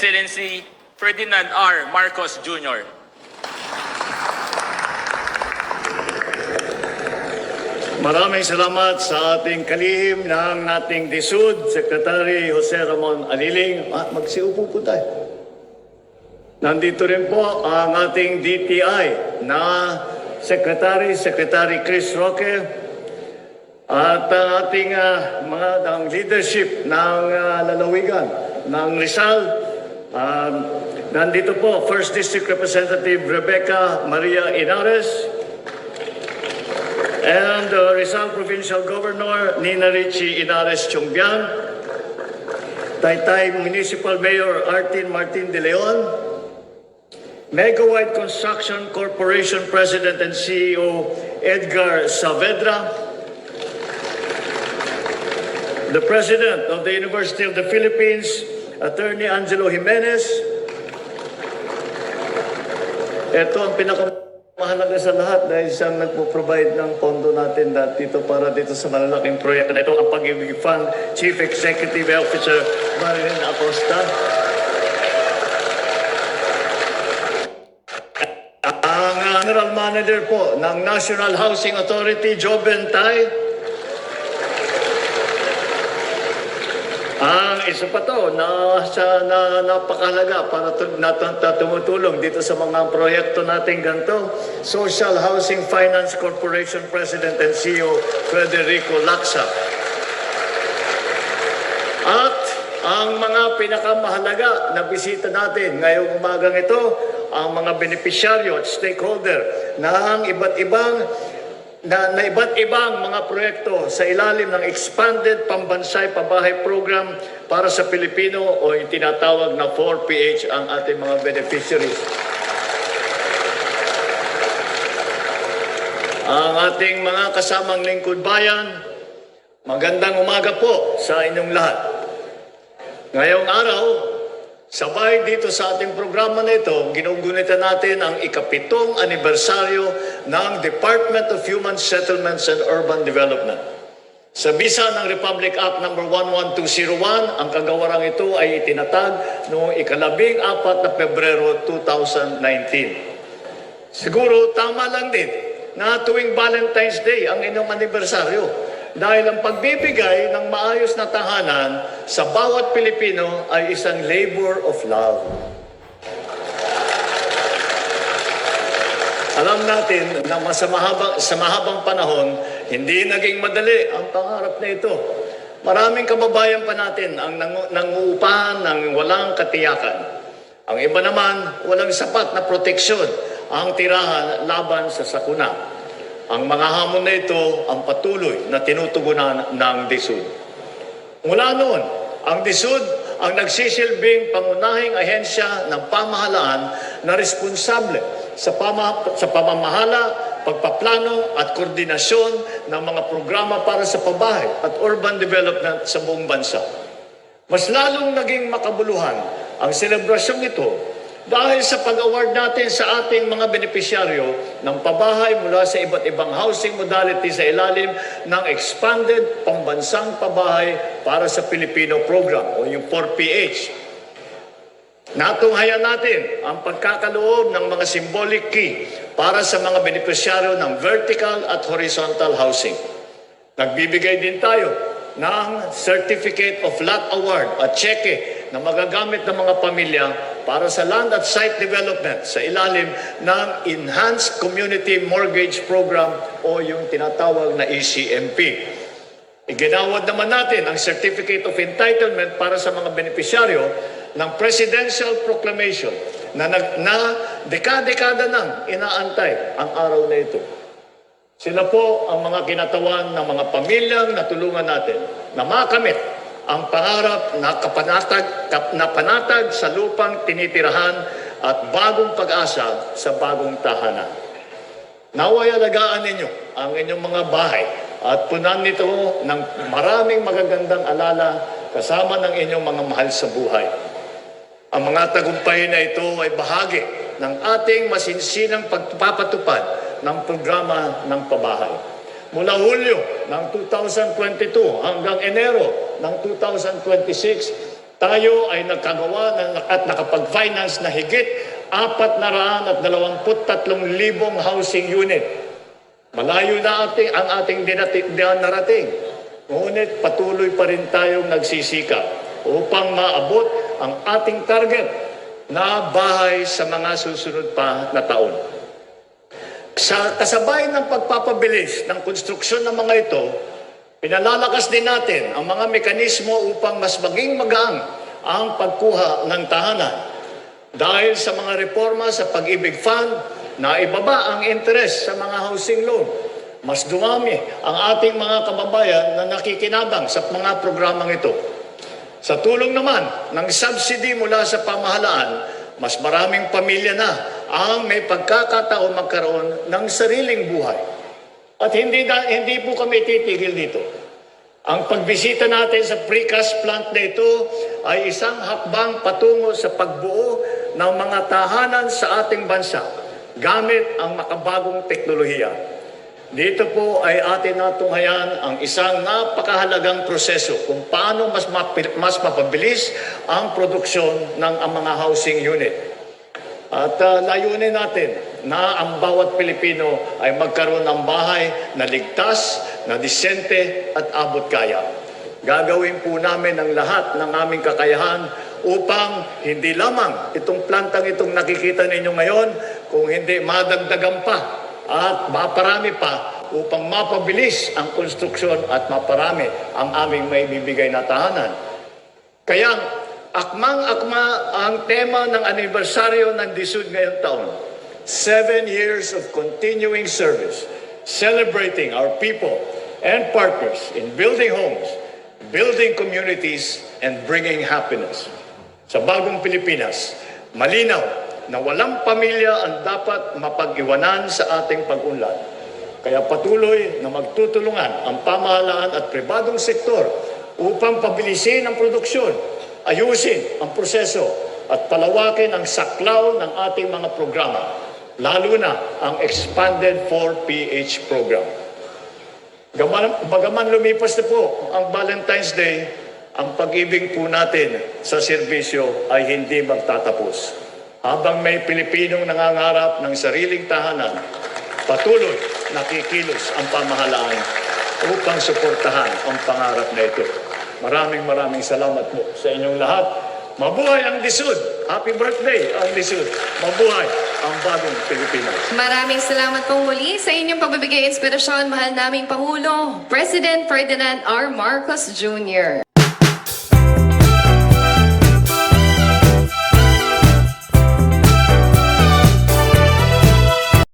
Excellency Ferdinand R. Marcos Jr. Maraming salamat sa ating kalihim ng ating DSUD, Secretary Jose Ramon Aliling. Magsiupo po tayo. Nandito rin po ang ating DTI na Secretary Chris Roque, at ang ating mga leadership ng lalawigan ng Rizal. Nandito po, First District Representative Rebecca Maria Inares, and Rizal Provincial Governor Nina Richie Inares Chongbian, Taytay Municipal Mayor Artin Martin de Leon, Mega White Construction Corporation President and CEO Edgar Saavedra, the President of the University of the Philippines, Attorney Angelo Jimenez. Ito ang pinakamahalaga sa lahat dahil siyang nagpo-provide ng pondo natin dito para dito sa malalaking proyekto na ito, ang Pag-ibig Fund Chief Executive Officer Marilyn Acosta. Ang General Manager po ng National Housing Authority, Joe Bentay. Ang isa pa to na napakahalaga para tumutulong dito sa mga proyekto natin ganito, Social Housing Finance Corporation President and CEO Federico Lacsa. At ang mga pinakamahalaga na bisita natin ngayong umagang ito, ang mga benepisyaryo at stakeholder ng iba't ibang mga proyekto sa ilalim ng Expanded Pambansay Pabahay Program para sa Pilipino o yung tinatawag na 4PH ang ating mga beneficiaries. Ang ating mga kasamang lingkod bayan, magandang umaga po sa inyong lahat. Ngayong araw, sabay dito sa ating programa na ito, ginugunitan natin ang ika-7 anibersaryo ng Department of Human Settlements and Urban Development. Sa bisa ng Republic Act No. 11201, ang kagawarang ito ay itinatag noong ika-14 na Pebrero 2019. Siguro tama lang din na tuwing Valentine's Day ang inyong anibersaryo. Dahil ang pagbibigay ng maayos na tahanan sa bawat Pilipino ay isang labor of love. Alam natin na sa mahabang panahon, hindi naging madali ang pangarap na ito. Maraming kababayan pa natin ang nanguupahan ng walang katiyakan. Ang iba naman, walang sapat na proteksyon ang tirahan laban sa sakuna. Ang mga hamon na ito ang patuloy na tinutugunan ng DSUD. Mula noon, ang DSUD ang nagsisilbing pangunahing ahensya ng pamahalaan na responsable sa pamamahala, pagpaplano at koordinasyon ng mga programa para sa pabahay at urban development sa buong bansa. Mas lalong naging makabuluhan ang selebrasyong ito dahil sa pag-award natin sa ating mga benepisyaryo ng pabahay mula sa iba't ibang housing modality sa ilalim ng Expanded Pambansang Pabahay para sa Pilipino Program o yung 4PH. Natunghayan natin ang pagkakaloob ng mga symbolic key para sa mga benepisyaryo ng vertical at horizontal housing. Nagbibigay din tayo ng Certificate of Lot Award at cheque na magagamit ng mga pamilya para sa land at site development sa ilalim ng Enhanced Community Mortgage Program o yung tinatawag na ECMP. Iginawad naman natin ang Certificate of Entitlement para sa mga benepisyaryo ng Presidential Proclamation na dekada-dekada nang inaantay ang araw na ito. Sila po ang mga kinatawan ng mga pamilyang natulungan natin na makamit ang pangarap na panatag sa lupang tinitirahan at bagong pag-asa sa bagong tahanan. Naway alagaan ninyo ang inyong mga bahay at punan nito ng maraming magagandang alala kasama ng inyong mga mahal sa buhay. Ang mga tagumpay na ito ay bahagi ng ating masinsinang pagpapatupad ng programa ng pabahay. Mula Hulyo ng 2022 hanggang Enero ng 2026, tayo ay nagkagawa at nakapag-finance na higit 423,000 housing unit. Malayo na ang ating narating. Ngunit patuloy pa rin tayong nagsisika upang maabot ang ating target na bahay sa mga susunod pa na taon. Sa kasabay ng pagpapabilis ng konstruksyon ng mga ito, pinalalakas din natin ang mga mekanismo upang mas maging magaang ang pagkuha ng tahanan. Dahil sa mga reforma sa Pag-ibig Fund na ibaba ang interest sa mga housing loan, mas dumami ang ating mga kababayan na nakikinabang sa mga programang ito. Sa tulong naman ng subsidy mula sa pamahalaan, mas maraming pamilya na ang may pagkakataon magkaroon ng sariling buhay. At hindi po kami titigil dito. Ang pagbisita natin sa precast plant na ito ay isang hakbang patungo sa pagbuo ng mga tahanan sa ating bansa gamit ang makabagong teknolohiya. Dito po ay atin natunghayan ang isang napakahalagang proseso kung paano mas mapabilis ang produksyon ng mga housing unit. At layunin natin na ang bawat Pilipino ay magkaroon ng bahay na ligtas, na disente at abot kaya. Gagawin po namin ang lahat ng aming kakayahan upang hindi lamang itong plantang itong nakikita ninyo ngayon, kung hindi madagdagan pa at maparami pa upang mapabilis ang konstruksyon at maparami ang aming may bibigay na tahanan. Kaya akmang-akma ang tema ng anibersaryo ng DSUD ngayong taon, 7 years of continuing service, celebrating our people and partners in building homes, building communities, and bringing happiness. Sa bagong Pilipinas, malinaw na walang pamilya ang dapat mapag-iwanan sa ating pag-unlad. Kaya patuloy na magtutulungan ang pamahalaan at pribadong sektor upang pabilisin ang produksyon, ayusin ang proseso at palawakin ang saklaw ng ating mga programa, lalo na ang Expanded 4PH program. Bagaman lumipas na po ang Valentine's Day, ang pag-ibig po natin sa serbisyo ay hindi magtatapos. Habang may Pilipinong nangangarap ng sariling tahanan, patuloy nakikilos ang pamahalaan upang suportahan ang pangarap na ito. Maraming salamat po sa inyong lahat. Mabuhay ang DSUD! Happy birthday ang DSUD! Mabuhay ang bagong Pilipinas! Maraming salamat pong muli sa inyong pagbibigay inspirasyon, mahal naming Pangulo, President Ferdinand R. Marcos Jr.